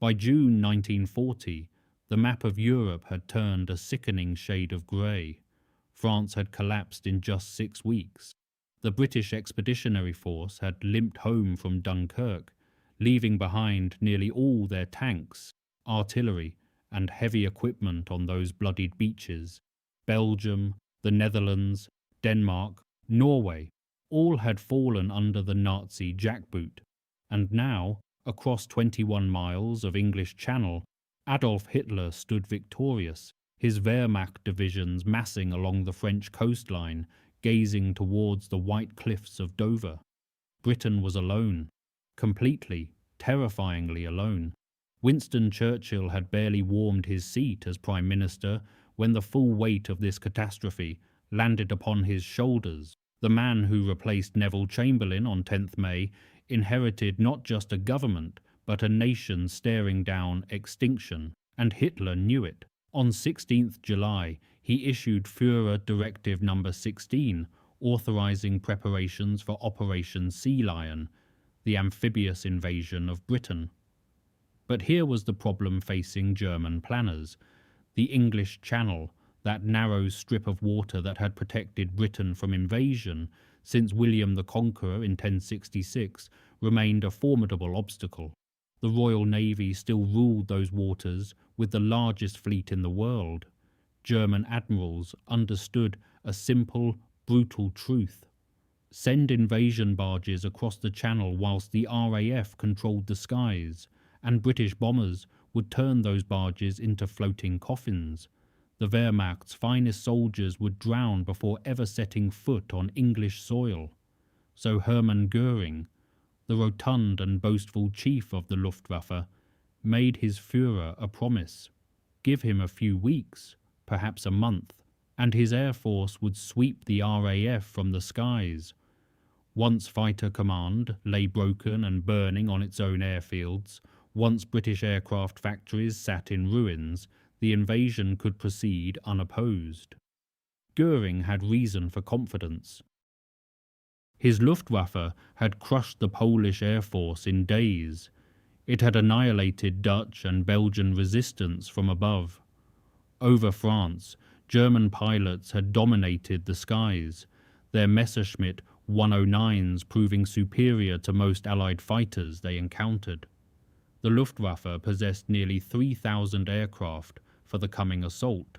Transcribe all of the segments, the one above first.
By June 1940, the map of Europe had turned a sickening shade of grey. France had collapsed in just 6 weeks. The British Expeditionary Force had limped home from Dunkirk, leaving behind nearly all their tanks, artillery, and heavy equipment on those bloodied beaches. Belgium, the Netherlands, Denmark, Norway, all had fallen under the Nazi jackboot. And now, across 21 miles of English Channel, Adolf Hitler stood victorious, his Wehrmacht divisions massing along the French coastline, gazing towards the white cliffs of Dover. Britain was alone, completely, terrifyingly alone. Winston Churchill had barely warmed his seat as Prime Minister when the full weight of this catastrophe landed upon his shoulders. The man who replaced Neville Chamberlain on 10th May inherited not just a government, but a nation staring down extinction, and Hitler knew it. On 16th July, he issued Führer Directive No. 16, authorizing preparations for Operation Sea Lion, the amphibious invasion of Britain. But here was the problem facing German planners. The English Channel, that narrow strip of water that had protected Britain from invasion since William the Conqueror in 1066, remained a formidable obstacle. The Royal Navy still ruled those waters with the largest fleet in the world. German admirals understood a simple, brutal truth. Send invasion barges across the Channel whilst the RAF controlled the skies, and British bombers would turn those barges into floating coffins. The Wehrmacht's finest soldiers would drown before ever setting foot on English soil. So Hermann Göring, the rotund and boastful chief of the Luftwaffe, made his Führer a promise. Give him a few weeks, perhaps a month, and his air force would sweep the RAF from the skies. Once Fighter Command lay broken and burning on its own airfields, once British aircraft factories sat in ruins, the invasion could proceed unopposed. Göring had reason for confidence. His Luftwaffe had crushed the Polish air force in days. It had annihilated Dutch and Belgian resistance from above. Over France, German pilots had dominated the skies, their Messerschmitt 109s proving superior to most Allied fighters they encountered. The Luftwaffe possessed nearly 3,000 aircraft for the coming assault,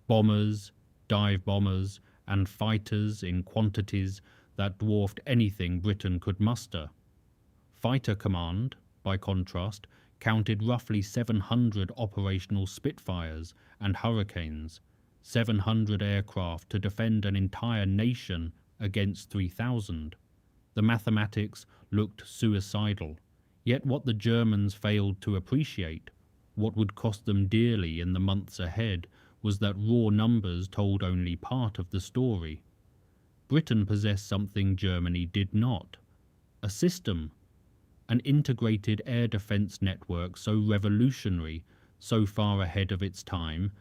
bombers, dive bombers, and fighters in quantities that dwarfed anything Britain could muster. Fighter Command, by contrast, counted roughly 700 operational Spitfires and Hurricanes, 700 aircraft to defend an entire nation against 3,000. The mathematics looked suicidal, yet what the Germans failed to appreciate, what would cost them dearly in the months ahead, was that raw numbers told only part of the story. Britain possessed something Germany did not: a system, an integrated air defence network so revolutionary, so far ahead of its time,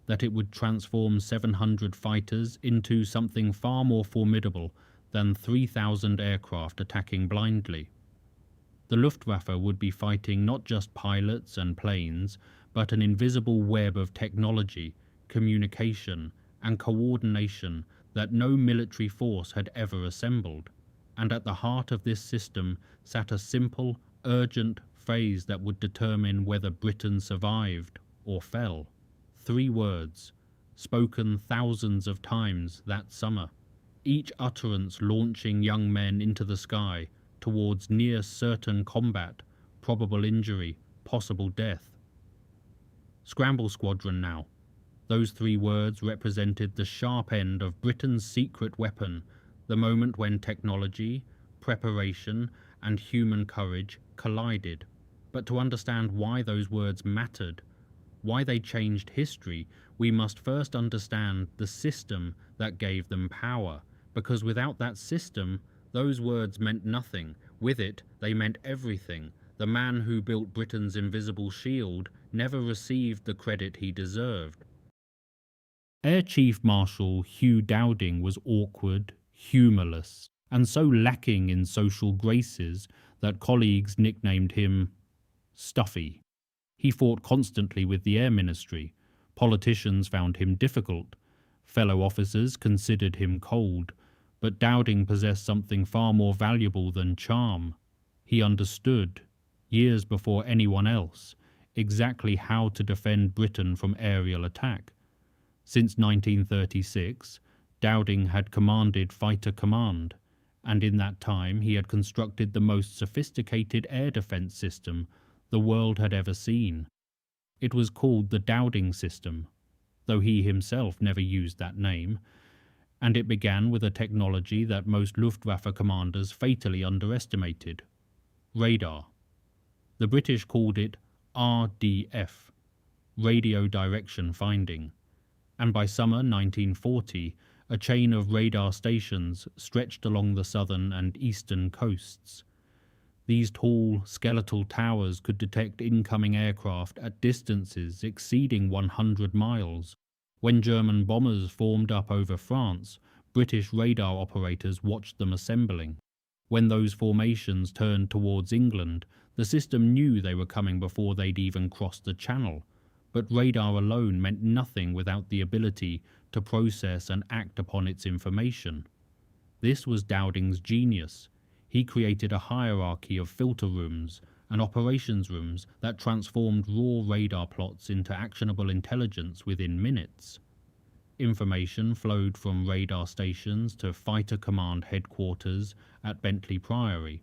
that it would transform 700 fighters into something far more formidable than 3,000 aircraft attacking blindly. The Luftwaffe would be fighting not just pilots and planes, but an invisible web of technology, communication, and coordination that no military force had ever assembled. And at the heart of this system sat a simple, urgent phrase that would determine whether Britain survived or fell. 3 words, spoken thousands of times that summer, each utterance launching young men into the sky towards near certain combat, probable injury, possible death. Scramble Squadron Now. Those 3 words represented the sharp end of Britain's secret weapon, the moment when technology, preparation, and human courage collided. But to understand why those words mattered, why they changed history, we must first understand the system that gave them power, because without that system, those words meant nothing. With it, they meant everything. The man who built Britain's invisible shield never received the credit he deserved. Air Chief Marshal Hugh Dowding was awkward, humourless, and so lacking in social graces that colleagues nicknamed him Stuffy. He fought constantly with the Air Ministry. Politicians found him difficult. Fellow officers considered him cold. But Dowding possessed something far more valuable than charm. He understood, years before anyone else, exactly how to defend Britain from aerial attack. Since 1936, Dowding had commanded Fighter Command, and in that time he had constructed the most sophisticated air defence system the world had ever seen. It was called the Dowding System, though he himself never used that name, and it began with a technology that most Luftwaffe commanders fatally underestimated: radar. The British called it RDF, radio direction finding, and by summer 1940 a chain of radar stations stretched along the southern and eastern coasts. These tall, skeletal towers could detect incoming aircraft at distances exceeding 100 miles. When German bombers formed up over France, British radar operators watched them assembling. When those formations turned towards England, the system knew they were coming before they'd even crossed the Channel. But radar alone meant nothing without the ability to process and act upon its information. This was Dowding's genius. He created a hierarchy of filter rooms and operations rooms that transformed raw radar plots into actionable intelligence within minutes. Information flowed from radar stations to Fighter Command headquarters at Bentley Priory,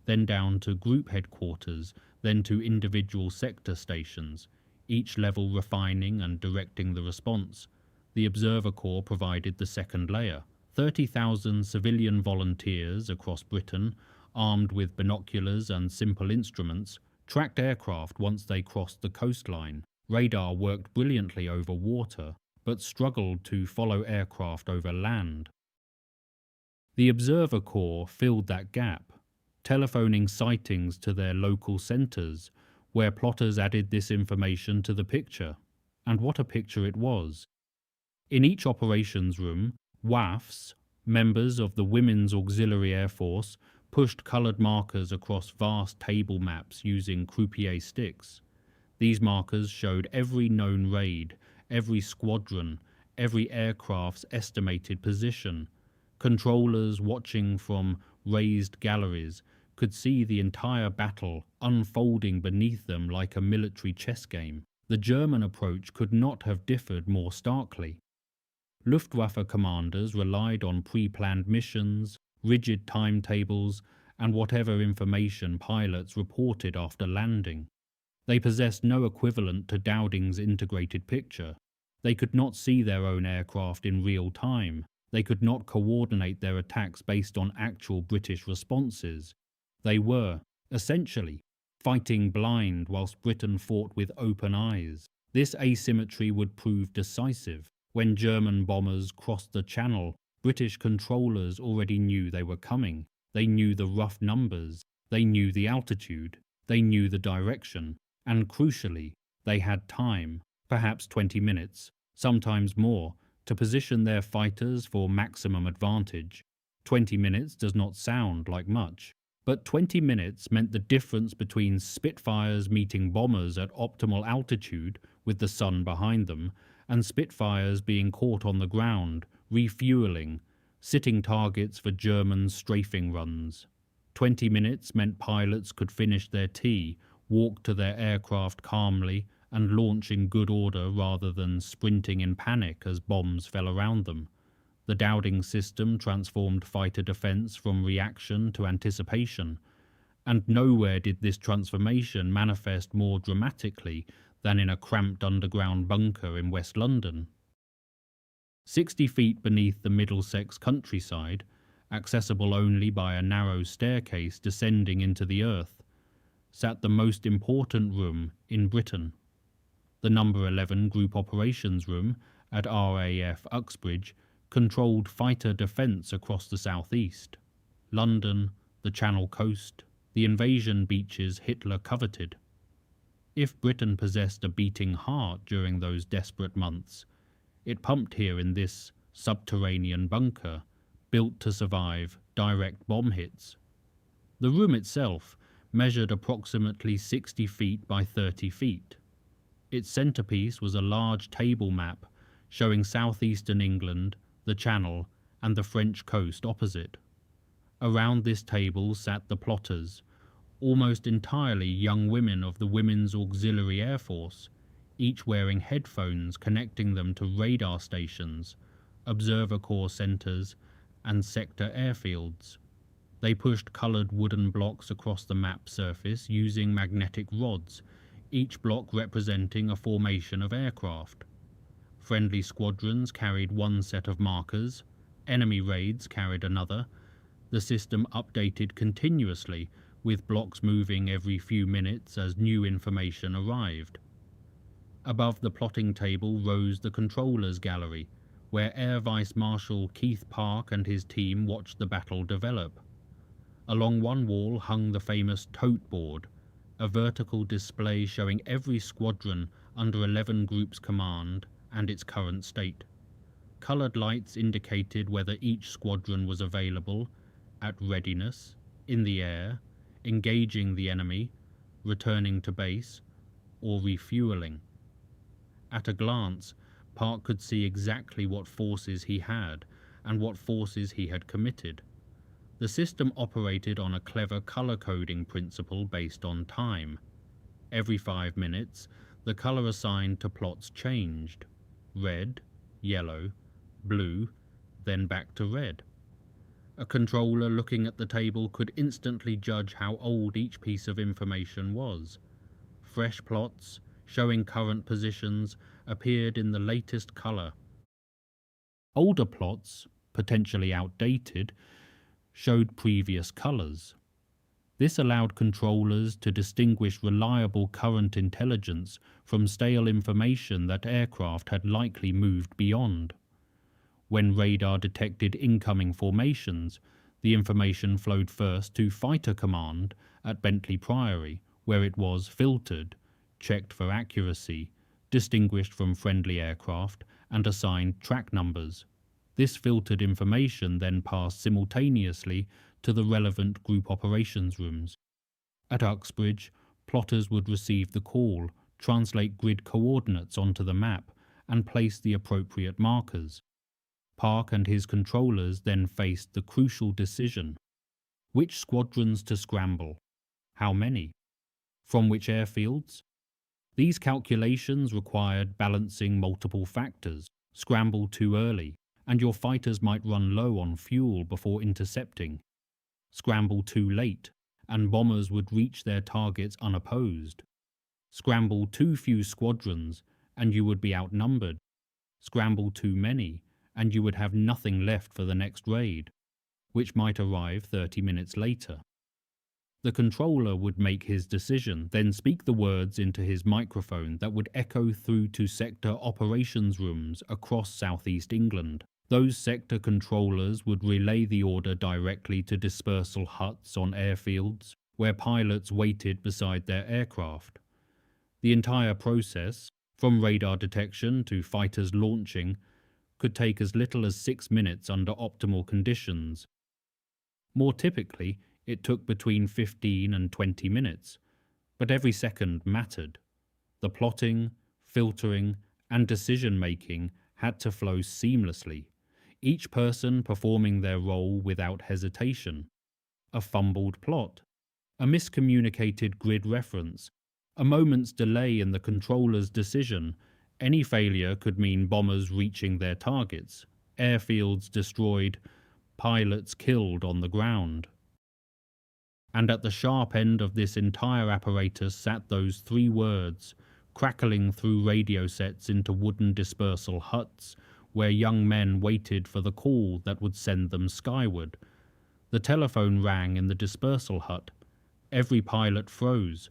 then down to group headquarters, then to individual sector stations, each level refining and directing the response. The Observer Corps provided the second layer. 30,000 civilian volunteers across Britain, armed with binoculars and simple instruments, tracked aircraft once they crossed the coastline. Radar worked brilliantly over water, but struggled to follow aircraft over land. The Observer Corps filled that gap, telephoning sightings to their local centres, where plotters added this information to the picture. And what a picture it was. In each operations room, WAFs, members of the Women's Auxiliary Air Force, pushed coloured markers across vast table maps using croupier sticks. These markers showed every known raid, every squadron, every aircraft's estimated position. Controllers watching from raised galleries could see the entire battle unfolding beneath them like a military chess game. The German approach could not have differed more starkly. Luftwaffe commanders relied on pre-planned missions, rigid timetables, and whatever information pilots reported after landing. They possessed no equivalent to Dowding's integrated picture. They could not see their own aircraft in real time. They could not coordinate their attacks based on actual British responses. They were, essentially, fighting blind whilst Britain fought with open eyes. This asymmetry would prove decisive. When German bombers crossed the Channel, British controllers already knew they were coming. They knew the rough numbers. They knew the altitude. They knew the direction. And crucially, they had time, perhaps 20 minutes, sometimes more, to position their fighters for maximum advantage. 20 minutes does not sound like much, but 20 minutes meant the difference between Spitfires meeting bombers at optimal altitude with the sun behind them, and Spitfires being caught on the ground, refueling, sitting targets for German strafing runs. 20 minutes meant pilots could finish their tea, walk to their aircraft calmly, and launch in good order rather than sprinting in panic as bombs fell around them. The Dowding system transformed fighter defence from reaction to anticipation, and nowhere did this transformation manifest more dramatically than in a cramped underground bunker in West London. 60 feet beneath the Middlesex countryside, accessible only by a narrow staircase descending into the earth, sat the most important room in Britain. The number 11 Group Operations Room at RAF Uxbridge controlled fighter defence across the southeast, London, the Channel coast, the invasion beaches Hitler coveted. If Britain possessed a beating heart during those desperate months, it pumped here in this subterranean bunker, built to survive direct bomb hits. The room itself, measured approximately 60 feet by 30 feet. Its centerpiece was a large table map showing southeastern England, the Channel, and the French coast opposite. Around this table sat the plotters, almost entirely young women of the Women's Auxiliary Air Force, each wearing headphones connecting them to radar stations, observer corps centers, and sector airfields. They pushed colored wooden blocks across the map surface using magnetic rods, each block representing a formation of aircraft. Friendly squadrons carried one set of markers, enemy raids carried another. The system updated continuously, with blocks moving every few minutes as new information arrived. Above the plotting table rose the controller's gallery, where Air Vice Marshal Keith Park and his team watched the battle develop. Along one wall hung the famous tote board, a vertical display showing every squadron under 11 Groups command and its current state. Colored lights indicated whether each squadron was available, at readiness, in the air, engaging the enemy, returning to base, or refueling. At a glance, Park could see exactly what forces he had and what forces he had committed. The system operated on a clever color coding principle based on time. Every 5 minutes, the color assigned to plots changed: red, yellow, blue, then back to red. A controller looking at the table could instantly judge how old each piece of information was. Fresh plots, showing current positions, appeared in the latest color. Older plots, potentially outdated, showed previous colors. This allowed controllers to distinguish reliable current intelligence from stale information that aircraft had likely moved beyond. When radar detected incoming formations, the information flowed first to Fighter Command at Bentley Priory, where it was filtered, checked for accuracy, distinguished from friendly aircraft, and assigned track numbers. This filtered information then passed simultaneously to the relevant group operations rooms. At Uxbridge, plotters would receive the call, translate grid coordinates onto the map, and place the appropriate markers. Park and his controllers then faced the crucial decision: which squadrons to scramble? How many? From which airfields? These calculations required balancing multiple factors. Scramble too early, and your fighters might run low on fuel before intercepting. Scramble too late, and bombers would reach their targets unopposed. Scramble too few squadrons, and you would be outnumbered. Scramble too many, and you would have nothing left for the next raid, which might arrive 30 minutes later. The controller would make his decision, then speak the words into his microphone that would echo through to sector operations rooms across southeast England. Those sector controllers would relay the order directly to dispersal huts on airfields, where pilots waited beside their aircraft. The entire process, from radar detection to fighters launching, could take as little as 6 minutes under optimal conditions. More typically, it took between 15 and 20 minutes, but every second mattered. The plotting, filtering, and decision-making had to flow seamlessly, each person performing their role without hesitation. A fumbled plot, a miscommunicated grid reference, a moment's delay in the controller's decision, any failure could mean bombers reaching their targets, airfields destroyed, pilots killed on the ground. And at the sharp end of this entire apparatus sat those 3 words, crackling through radio sets into wooden dispersal huts, where young men waited for the call that would send them skyward. The telephone rang in the dispersal hut. Every pilot froze.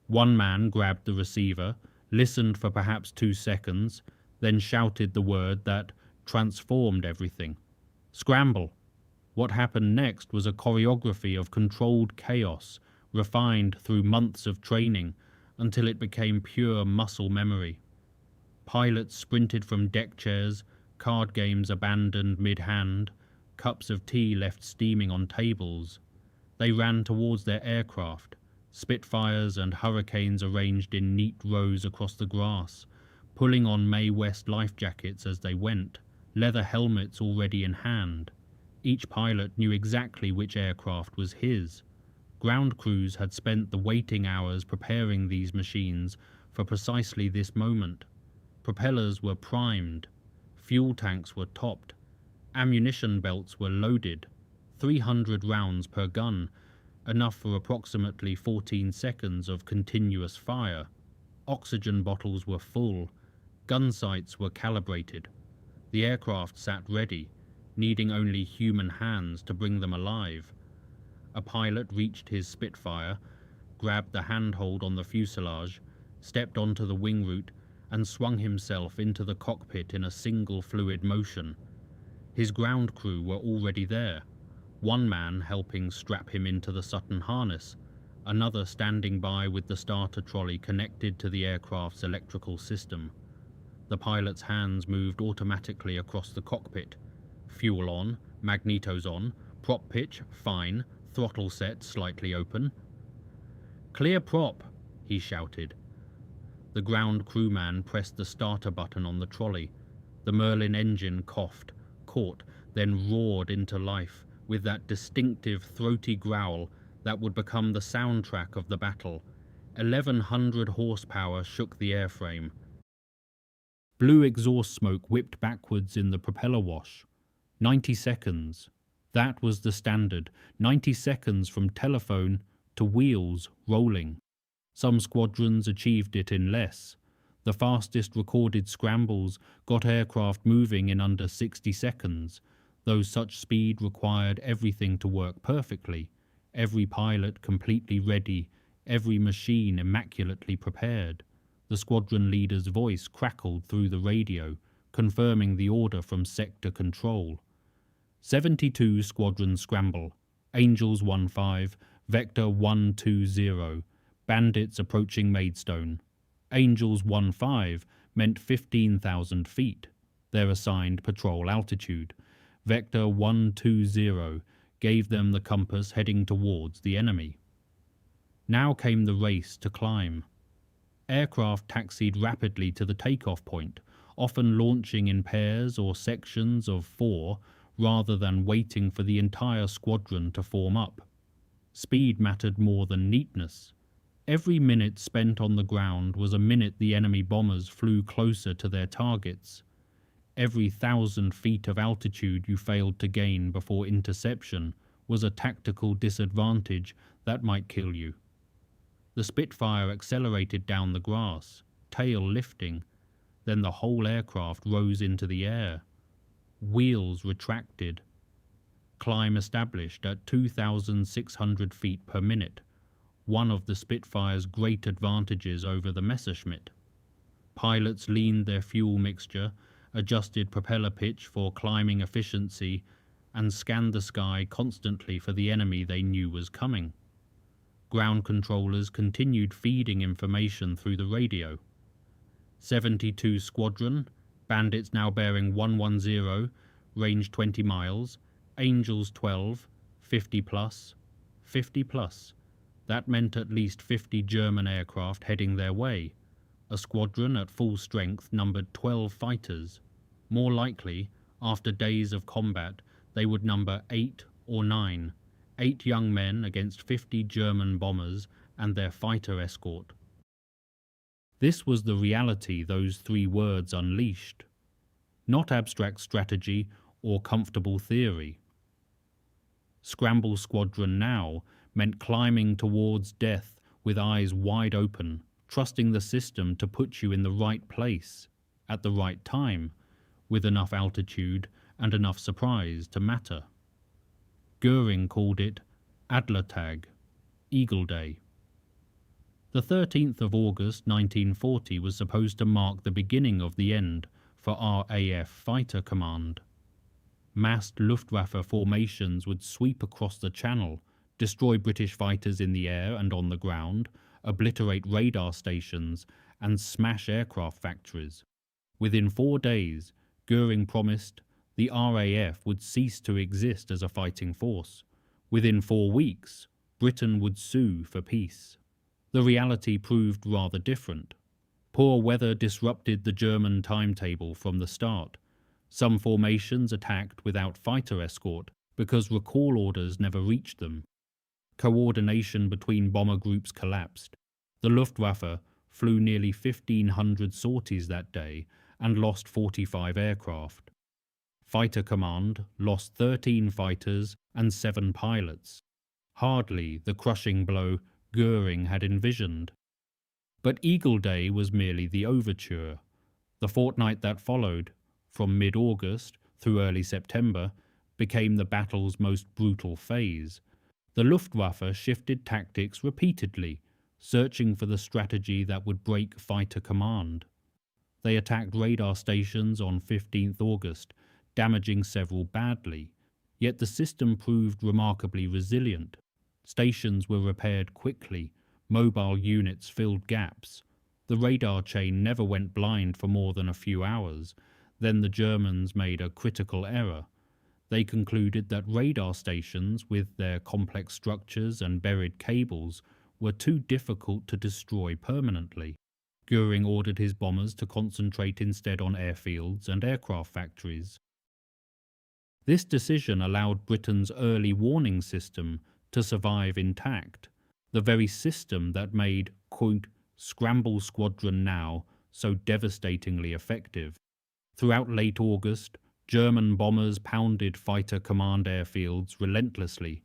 One man grabbed the receiver, listened for perhaps 2 seconds, then shouted the word that transformed everything: scramble. What happened next was a choreography of controlled chaos, refined through months of training, until it became pure muscle memory. Pilots sprinted from deck chairs, card games abandoned mid-hand, cups of tea left steaming on tables. They ran towards their aircraft, Spitfires and Hurricanes arranged in neat rows across the grass, pulling on Mae West life jackets as they went, leather helmets already in hand. Each pilot knew exactly which aircraft was his. Ground crews had spent the waiting hours preparing these machines for precisely this moment. Propellers were primed, fuel tanks were topped, ammunition belts were loaded, 300 rounds per gun, enough for approximately 14 seconds of continuous fire. Oxygen bottles were full, gun sights were calibrated. The aircraft sat ready, needing only human hands to bring them alive. A pilot reached his Spitfire, grabbed the handhold on the fuselage, stepped onto the wing root, and swung himself into the cockpit in a single fluid motion. His ground crew were already there, one man helping strap him into the Sutton harness, another standing by with the starter trolley connected to the aircraft's electrical system. The pilot's hands moved automatically across the cockpit. Fuel on, magnetos on, prop pitch fine, throttle set slightly open. "Clear prop," he shouted. The ground crewman pressed the starter button on the trolley. The Merlin engine coughed, caught, then roared into life with that distinctive throaty growl that would become the soundtrack of the battle. 1,100 horsepower shook the airframe. Blue exhaust smoke whipped backwards in the propeller wash. 90 seconds. That was the standard. 90 seconds from telephone to wheels rolling. Some squadrons achieved it in less. The fastest recorded scrambles got aircraft moving in under 60 seconds, though such speed required everything to work perfectly, every pilot completely ready, every machine immaculately prepared. The squadron leader's voice crackled through the radio, confirming the order from sector control. 72 Squadron Scramble, Angels 1-5, Vector 120, Bandits approaching Maidstone. Angels 1-5 meant 15,000 feet, their assigned patrol altitude. Vector 120 gave them the compass heading towards the enemy. Now came the race to climb. Aircraft taxied rapidly to the takeoff point, often launching in pairs or sections of 4 rather than waiting for the entire squadron to form up. Speed mattered more than neatness. Every minute spent on the ground was a minute the enemy bombers flew closer to their targets. Every 1,000 feet of altitude you failed to gain before interception was a tactical disadvantage that might kill you. The Spitfire accelerated down the grass, tail lifting, then the whole aircraft rose into the air. Wheels retracted. Climb established at 2,600 feet per minute, one of the Spitfire's great advantages over the Messerschmitt. Pilots leaned their fuel mixture, adjusted propeller pitch for climbing efficiency, and scanned the sky constantly for the enemy they knew was coming. Ground controllers continued feeding information through the radio. 72 Squadron, Bandits now bearing 110, range 20 miles, Angels 12, 50 plus, 50 plus. That meant at least 50 German aircraft heading their way. A squadron at full strength numbered 12 fighters. More likely, after days of combat, they would number 8 or 9. 8 young men against 50 German bombers and their fighter escort. This was the reality those 3 words unleashed. Not abstract strategy or comfortable theory. Scramble Squadron Now meant climbing towards death with eyes wide open, trusting the system to put you in the right place, at the right time, with enough altitude and enough surprise to matter. Goering called it Adlertag, Eagle Day. The 13th of August 1940 was supposed to mark the beginning of the end for RAF Fighter Command. Massed Luftwaffe formations would sweep across the Channel, destroy British fighters in the air and on the ground, obliterate radar stations, and smash aircraft factories. Within 4 days, Goering promised the RAF would cease to exist as a fighting force. Within 4 weeks, Britain would sue for peace. The reality proved rather different. Poor weather disrupted the German timetable from the start. Some formations attacked without fighter escort because recall orders never reached them. Coordination between bomber groups collapsed. The Luftwaffe flew nearly 1,500 sorties that day and lost 45 aircraft. Fighter Command lost 13 fighters and 7 pilots. Hardly the crushing blow Göring had envisioned. But Eagle Day was merely the overture. The fortnight that followed, from mid-August through early September, became the battle's most brutal phase. The Luftwaffe shifted tactics repeatedly, searching for the strategy that would break Fighter Command. They attacked radar stations on 15th August, damaging several badly, yet the system proved remarkably resilient. Stations were repaired quickly, mobile units filled gaps. The radar chain never went blind for more than a few hours. Then the Germans made a critical error. They concluded that radar stations, with their complex structures and buried cables, were too difficult to destroy permanently. Göring ordered his bombers to concentrate instead on airfields and aircraft factories. This decision allowed Britain's early warning system to survive intact, the very system that made, quote, Scramble Squadron Now so devastatingly effective. Throughout late August, German bombers pounded Fighter Command airfields relentlessly.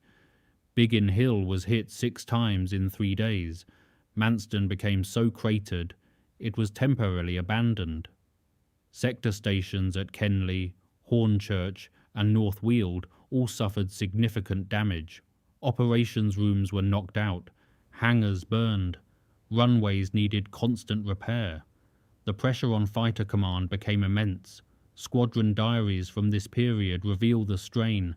Biggin Hill was hit 6 times in 3 days. Manston became so cratered, it was temporarily abandoned. Sector stations at Kenley, Hornchurch and North Weald all suffered significant damage. Operations rooms were knocked out, hangars burned, runways needed constant repair. The pressure on Fighter Command became immense. Squadron diaries from this period reveal the strain.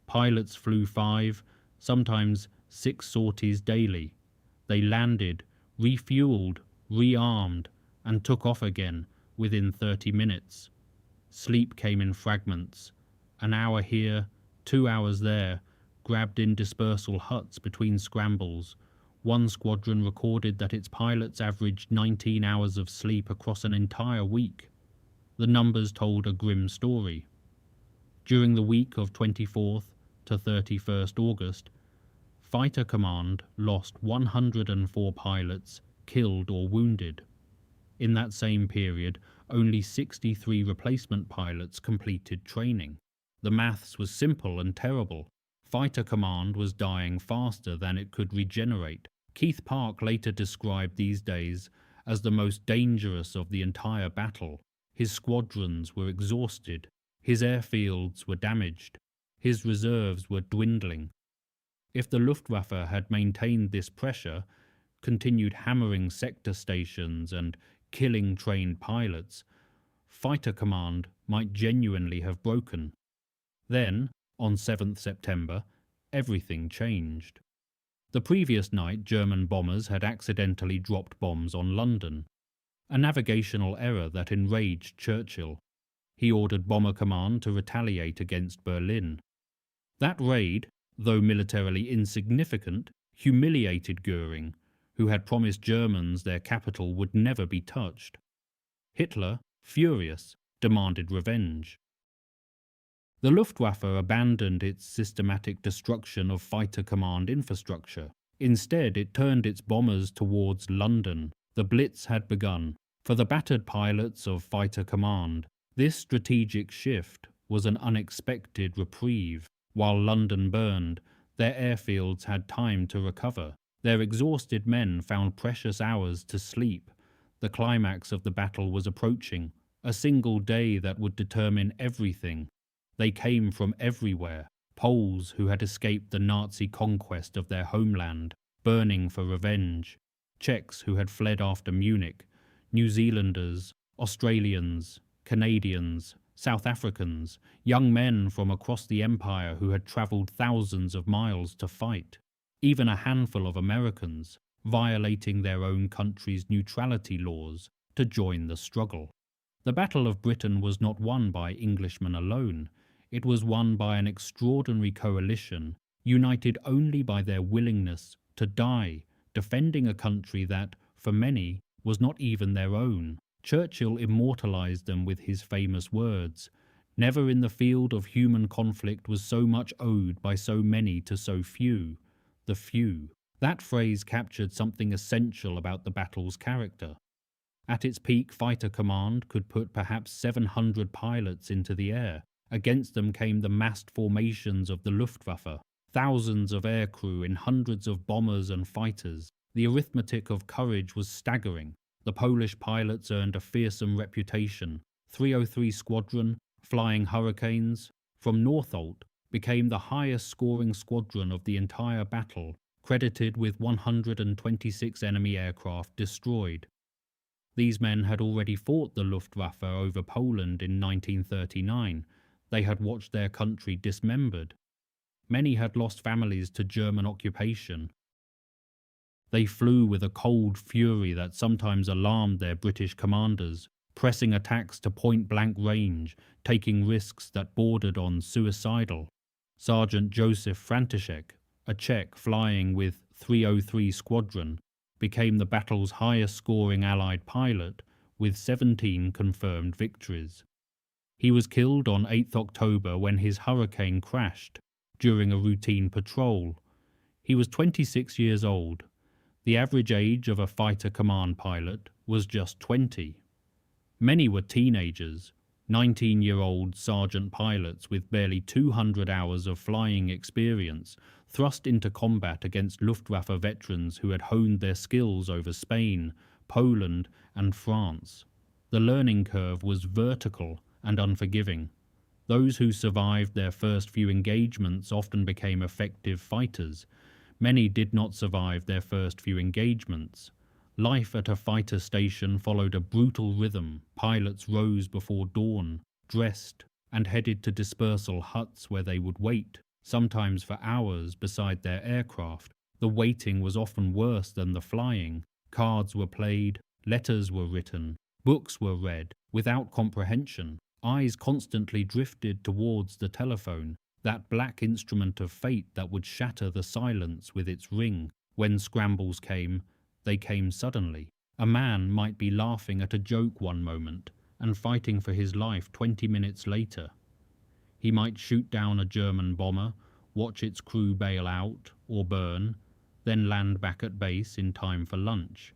Pilots flew 5, sometimes 6 sorties daily. They landed, refueled, rearmed, and took off again within 30 minutes. Sleep came in fragments. An hour here, 2 hours there, grabbed in dispersal huts between scrambles. One squadron recorded that its pilots averaged 19 hours of sleep across an entire week. The numbers told a grim story. During the week of 24th to 31st August, Fighter Command lost 104 pilots, killed or wounded. In that same period, only 63 replacement pilots completed training. The maths was simple and terrible. Fighter Command was dying faster than it could regenerate. Keith Park later described these days as the most dangerous of the entire battle. His squadrons were exhausted. His airfields were damaged. His reserves were dwindling. If the Luftwaffe had maintained this pressure, continued hammering sector stations and killing trained pilots, Fighter Command might genuinely have broken. Then, on 7th September, everything changed. The previous night, German bombers had accidentally dropped bombs on London, a navigational error that enraged Churchill. He ordered Bomber Command to retaliate against Berlin. That raid, though militarily insignificant, humiliated Göring, who had promised Germans their capital would never be touched. Hitler, furious, demanded revenge. The Luftwaffe abandoned its systematic destruction of Fighter Command infrastructure. Instead, it turned its bombers towards London. The Blitz had begun. For the battered pilots of Fighter Command, this strategic shift was an unexpected reprieve. While London burned, their airfields had time to recover. Their exhausted men found precious hours to sleep. The climax of the battle was approaching, a single day that would determine everything. They came from everywhere, Poles who had escaped the Nazi conquest of their homeland, burning for revenge, Czechs who had fled after Munich, New Zealanders, Australians, Canadians, South Africans, young men from across the empire who had travelled thousands of miles to fight, even a handful of Americans, violating their own country's neutrality laws, to join the struggle. The Battle of Britain was not won by Englishmen alone. It was won by an extraordinary coalition, united only by their willingness to die, defending a country that, for many, was not even their own. Churchill immortalized them with his famous words, "Never in the field of human conflict was so much owed by so many to so few, the few." That phrase captured something essential about the battle's character. At its peak, Fighter Command could put perhaps 700 pilots into the air. Against them came the massed formations of the Luftwaffe, thousands of aircrew in hundreds of bombers and fighters. The arithmetic of courage was staggering. The Polish pilots earned a fearsome reputation. 303 Squadron, Flying Hurricanes, from Northolt, became the highest scoring squadron of the entire battle, credited with 126 enemy aircraft destroyed. These men had already fought the Luftwaffe over Poland in 1939. They had watched their country dismembered. Many had lost families to German occupation. They flew with a cold fury that sometimes alarmed their British commanders, pressing attacks to point-blank range, taking risks that bordered on suicidal. Sergeant Josef František, a Czech flying with 303 Squadron, became the battle's highest-scoring Allied pilot, with 17 confirmed victories. He was killed on 8th October when his Hurricane crashed during a routine patrol. He was 26 years old. The average age of a Fighter Command pilot was just 20. Many were teenagers, 19-year-old sergeant pilots with barely 200 hours of flying experience, thrust into combat against Luftwaffe veterans who had honed their skills over Spain, Poland, and France. The learning curve was vertical and unforgiving. Those who survived their first few engagements often became effective fighters. Many did not survive their first few engagements. Life at a fighter station followed a brutal rhythm. Pilots rose before dawn, dressed, and headed to dispersal huts where they would wait, sometimes for hours beside their aircraft. The waiting was often worse than the flying. Cards were played, letters were written, books were read, without comprehension. Eyes constantly drifted towards the telephone, that black instrument of fate that would shatter the silence with its ring. When scrambles came, they came suddenly. A man might be laughing at a joke one moment and fighting for his life 20 minutes later. He might shoot down a German bomber, watch its crew bail out or burn, then land back at base in time for lunch.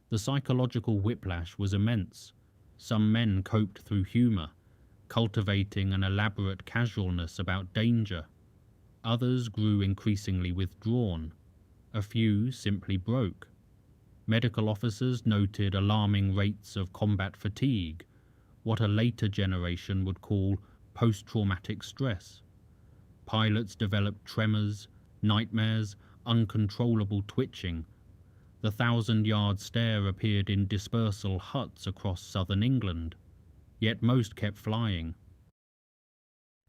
The psychological whiplash was immense. Some men coped through humour, cultivating an elaborate casualness about danger. Others grew increasingly withdrawn. A few simply broke. Medical officers noted alarming rates of combat fatigue, what a later generation would call post-traumatic stress. Pilots developed tremors, nightmares, uncontrollable twitching. The 1,000-yard stare appeared in dispersal huts across southern England, yet most kept flying.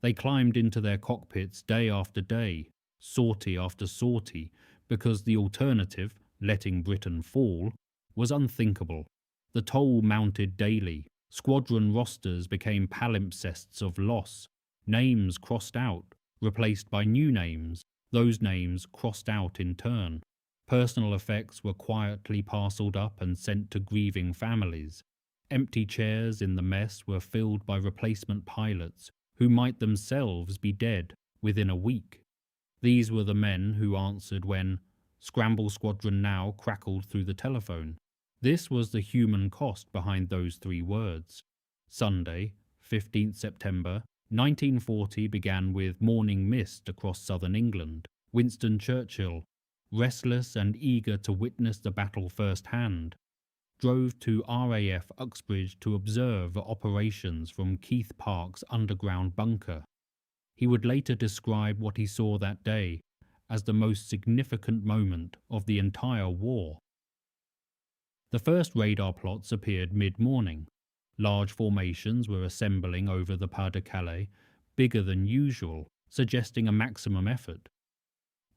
They climbed into their cockpits day after day, sortie after sortie, because the alternative, letting Britain fall, was unthinkable. The toll mounted daily. Squadron rosters became palimpsests of loss. Names crossed out, replaced by new names. Those names crossed out in turn. Personal effects were quietly parcelled up and sent to grieving families. Empty chairs in the mess were filled by replacement pilots who might themselves be dead within a week. These were the men who answered when Scramble Squadron Now crackled through the telephone. This was the human cost behind those 3 words. Sunday, 15th September, 1940 began with morning mist across southern England. Winston Churchill, restless and eager to witness the battle firsthand, drove to RAF Uxbridge to observe operations from Keith Park's underground bunker. He would later describe what he saw that day as the most significant moment of the entire war. The first radar plots appeared mid-morning. Large formations were assembling over the Pas-de-Calais, bigger than usual, suggesting a maximum effort.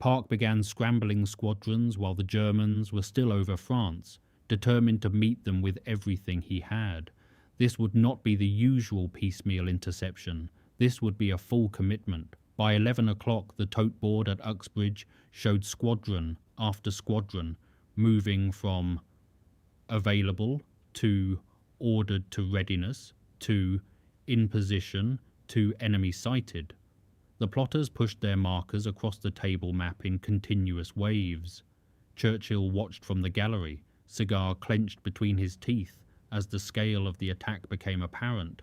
Park began scrambling squadrons while the Germans were still over France, determined to meet them with everything he had. This would not be the usual piecemeal interception. This would be a full commitment. By 11 o'clock, the tote board at Uxbridge showed squadron after squadron, moving from available to ordered to readiness to in position to enemy sighted. The plotters pushed their markers across the table map in continuous waves. Churchill watched from the gallery, cigar clenched between his teeth as the scale of the attack became apparent.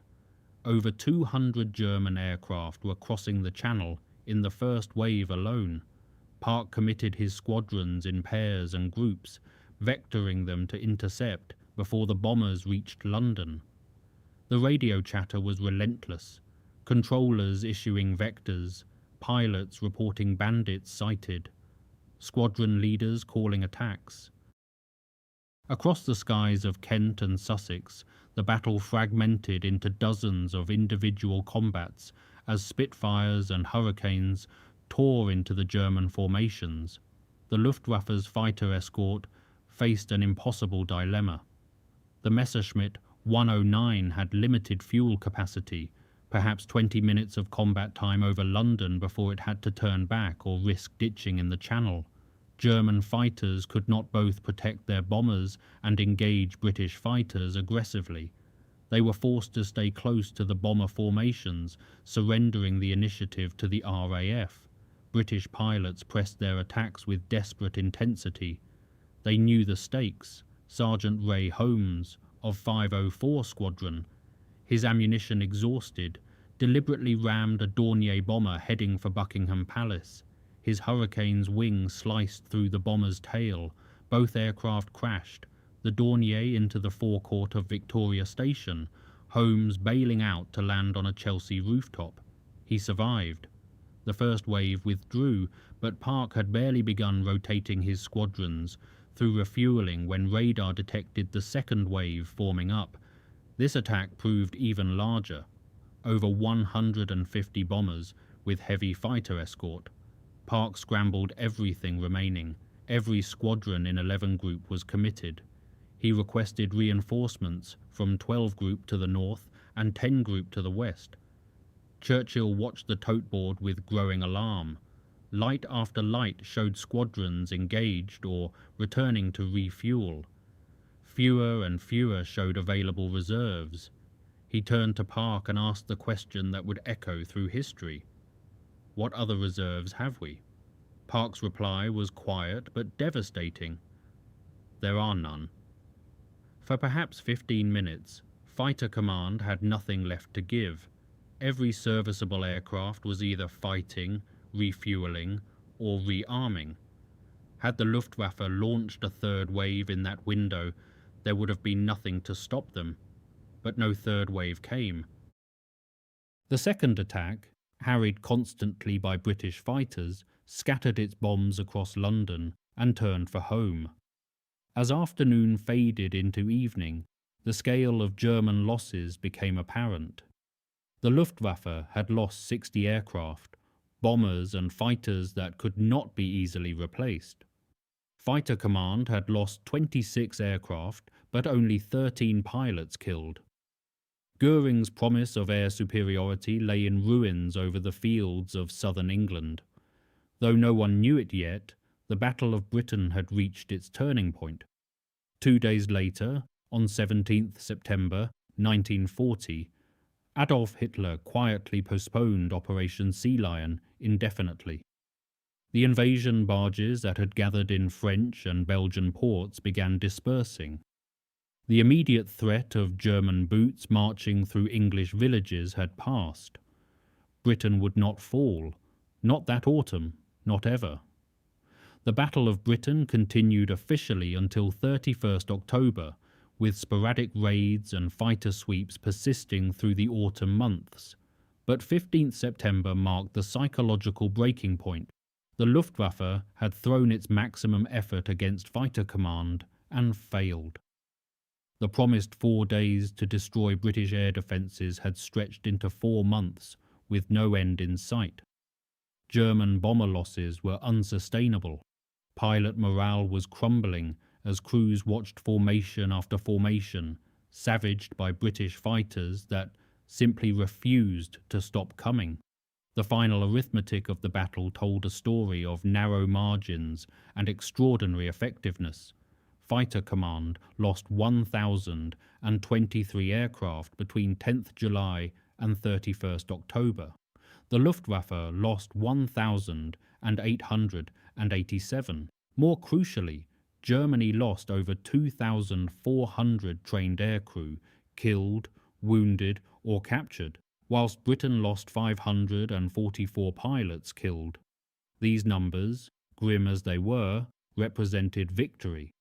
Over 200 German aircraft were crossing the Channel in the first wave alone. Park committed his squadrons in pairs and groups, vectoring them to intercept before the bombers reached London. The radio chatter was relentless, controllers issuing vectors, pilots reporting bandits sighted, squadron leaders calling attacks. Across the skies of Kent and Sussex, the battle fragmented into dozens of individual combats as Spitfires and Hurricanes tore into the German formations. The Luftwaffe's fighter escort faced an impossible dilemma. The Messerschmitt 109 had limited fuel capacity, perhaps 20 minutes of combat time over London before it had to turn back or risk ditching in the Channel. German fighters could not both protect their bombers and engage British fighters aggressively. They were forced to stay close to the bomber formations, surrendering the initiative to the RAF. British pilots pressed their attacks with desperate intensity. They knew the stakes. Sergeant Ray Holmes of 504 Squadron, his ammunition exhausted, deliberately rammed a Dornier bomber heading for Buckingham Palace. His Hurricane's wing sliced through the bomber's tail. Both aircraft crashed, the Dornier into the forecourt of Victoria Station, Holmes bailing out to land on a Chelsea rooftop. He survived. The first wave withdrew, but Park had barely begun rotating his squadrons through refueling when radar detected the second wave forming up. This attack proved even larger. Over 150 bombers with heavy fighter escort. Park scrambled everything remaining. Every squadron in 11 Group was committed. He requested reinforcements from 12 Group to the north and 10 Group to the west. Churchill watched the tote board with growing alarm. Light after light showed squadrons engaged or returning to refuel. Fewer and fewer showed available reserves. He turned to Park and asked the question that would echo through history. What other reserves have we? Park's reply was quiet but devastating. There are none. For perhaps 15 minutes, Fighter Command had nothing left to give. Every serviceable aircraft was either fighting, refueling, or rearming. Had the Luftwaffe launched a third wave in that window, there would have been nothing to stop them. But no third wave came. The second attack, harried constantly by British fighters, scattered its bombs across London and turned for home. As afternoon faded into evening, the scale of German losses became apparent. The Luftwaffe had lost 60 aircraft, bombers and fighters that could not be easily replaced. Fighter Command had lost 26 aircraft, but only 13 pilots killed. Göring's promise of air superiority lay in ruins over the fields of southern England. Though no one knew it yet, the Battle of Britain had reached its turning point. 2 days later, on 17th September 1940, Adolf Hitler quietly postponed Operation Sea Lion indefinitely. The invasion barges that had gathered in French and Belgian ports began dispersing. The immediate threat of German boots marching through English villages had passed. Britain would not fall, not that autumn, not ever. The Battle of Britain continued officially until 31st October, with sporadic raids and fighter sweeps persisting through the autumn months. But 15th September marked the psychological breaking point. The Luftwaffe had thrown its maximum effort against Fighter Command and failed. The promised 4 days to destroy British air defences had stretched into 4 months, with no end in sight. German bomber losses were unsustainable. Pilot morale was crumbling as crews watched formation after formation, savaged by British fighters that simply refused to stop coming. The final arithmetic of the battle told a story of narrow margins and extraordinary effectiveness. Fighter Command lost 1,023 aircraft between 10th July and 31st October. The Luftwaffe lost 1,887. More crucially, Germany lost over 2,400 trained aircrew, killed, wounded, or captured, whilst Britain lost 544 pilots killed. These numbers, grim as they were, represented victory.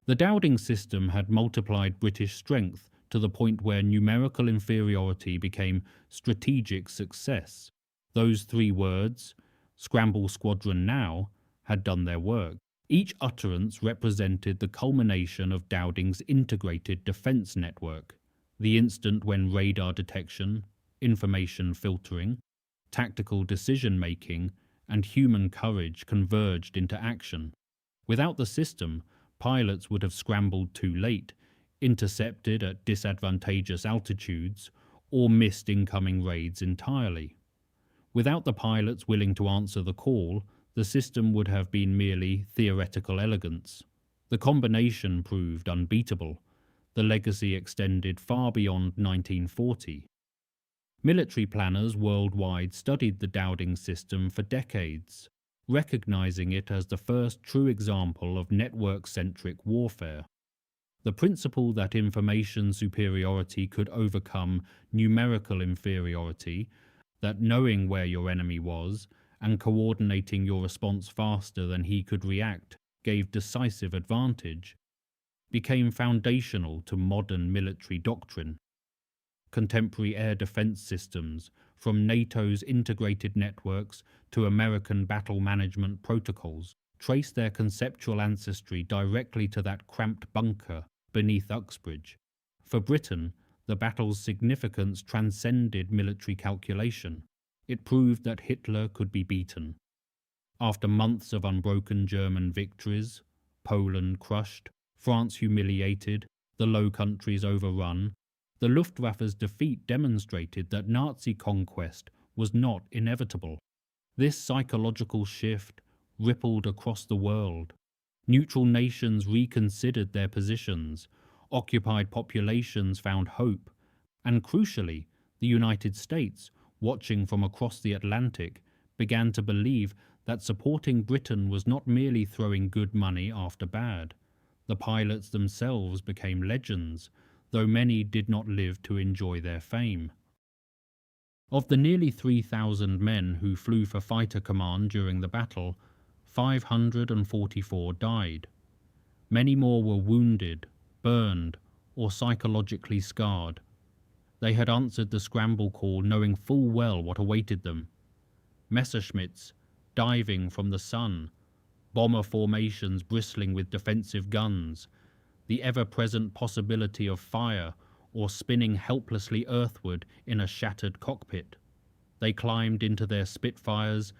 The Dowding System had multiplied British strength to the point where numerical inferiority became strategic success. Those three words, Scramble Squadron Now, had done their work. Each utterance represented the culmination of Dowding's integrated defence network, the instant when radar detection, information filtering, tactical decision-making, and human courage converged into action. Without the system, pilots would have scrambled too late, intercepted at disadvantageous altitudes, or missed incoming raids entirely. Without the pilots willing to answer the call, the system would have been merely theoretical elegance. The combination proved unbeatable. The legacy extended far beyond 1940. Military planners worldwide studied the Dowding system for decades, recognizing it as the first true example of network-centric warfare. The principle that information superiority could overcome numerical inferiority, that knowing where your enemy was and coordinating your response faster than he could react gave decisive advantage, became foundational to modern military doctrine. Contemporary air defense systems, from NATO's integrated networks to American battle management protocols, trace their conceptual ancestry directly to that cramped bunker beneath Uxbridge. For Britain, the battle's significance transcended military calculation. It proved that Hitler could be beaten. After months of unbroken German victories, Poland crushed, France humiliated, the Low Countries overrun, the Luftwaffe's defeat demonstrated that Nazi conquest was not inevitable. This psychological shift rippled across the world. Neutral nations reconsidered their positions, occupied populations found hope, and crucially, the United States, watching from across the Atlantic, began to believe that supporting Britain was not merely throwing good money after bad. The pilots themselves became legends, though many did not live to enjoy their fame. Of the nearly 3,000 men who flew for Fighter Command during the battle, 544 died. Many more were wounded, burned, or psychologically scarred. They had answered the scramble call knowing full well what awaited them. Messerschmitts, diving from the sun, bomber formations bristling with defensive guns, the ever-present possibility of fire or spinning helplessly earthward in a shattered cockpit. They climbed into their Spitfires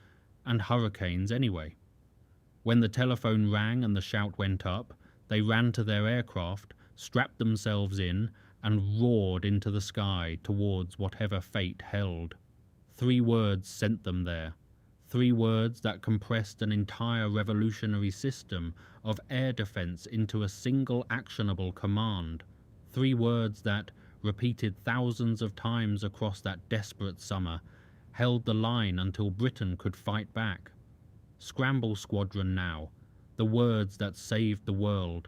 and Hurricanes anyway. When the telephone rang and the shout went up, they ran to their aircraft, strapped themselves in, and roared into the sky towards whatever fate held. 3 words sent them there. 3 words that compressed an entire revolutionary system of air defense into a single actionable command. 3 words that, repeated thousands of times across that desperate summer, held the line until Britain could fight back. Scramble Squadron Now, the words that saved the world.